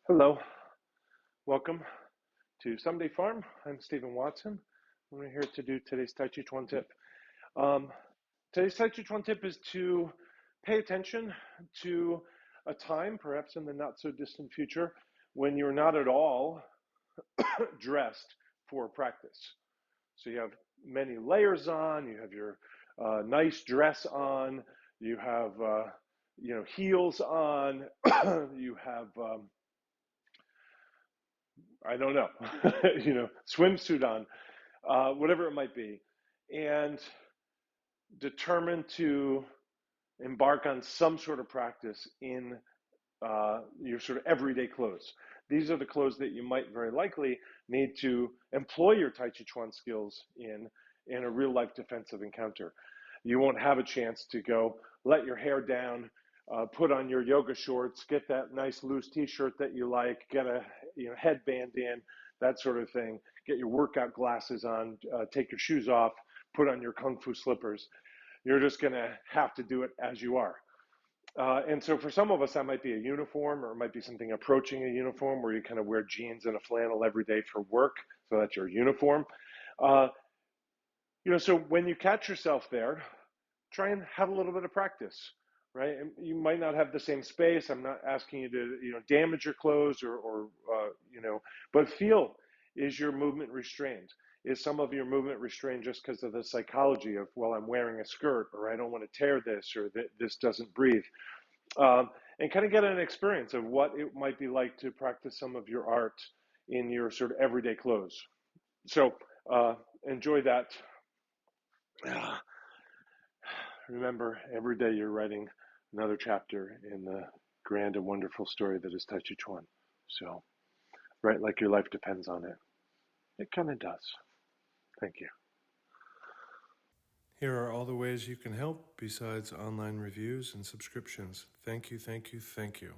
Hello, welcome to Someday Farm. I'm Stephen Watson. We're here to do today's Tàijíquán Tip. Um, today's Tàijíquán Tip is to pay attention to a time, perhaps in the not so distant future, when you're not at all dressed for practice. So you have many layers on, you have your nice dress on, you have heels on, you have I don't know, swimsuit on, whatever it might be, and determined to embark on some sort of practice in your sort of everyday clothes. These are the clothes that you might very likely need to employ your Tai Chi Chuan skills in a real life defensive encounter. You won't have a chance to go let your hair down, put on your yoga shorts, get that nice loose t-shirt that you like, get a headband in, that sort of thing, get your workout glasses on, take your shoes off, put on your kung fu slippers. You're just going to have to do it as you are. And so for some of us, that might be a uniform, or it might be something approaching a uniform where you kind of wear jeans and a flannel every day for work. So that's your uniform. So when you catch yourself there, try and have a little bit of practice, right? And you might not have the same space. I'm not asking you to, damage your clothes but feel, is your movement restrained? Is some of your movement restrained just because of the psychology of, well, I'm wearing a skirt, or I don't want to tear this, or this doesn't breathe? And kind of get an experience of what it might be like to practice some of your art in your sort of everyday clothes. So enjoy that. Remember, every day you're writing another chapter in the grand and wonderful story that is Tai Chi Chuan. So write like your life depends on it. It kind of does. Thank you. Here are all the ways you can help besides online reviews and subscriptions. Thank you, thank you, thank you.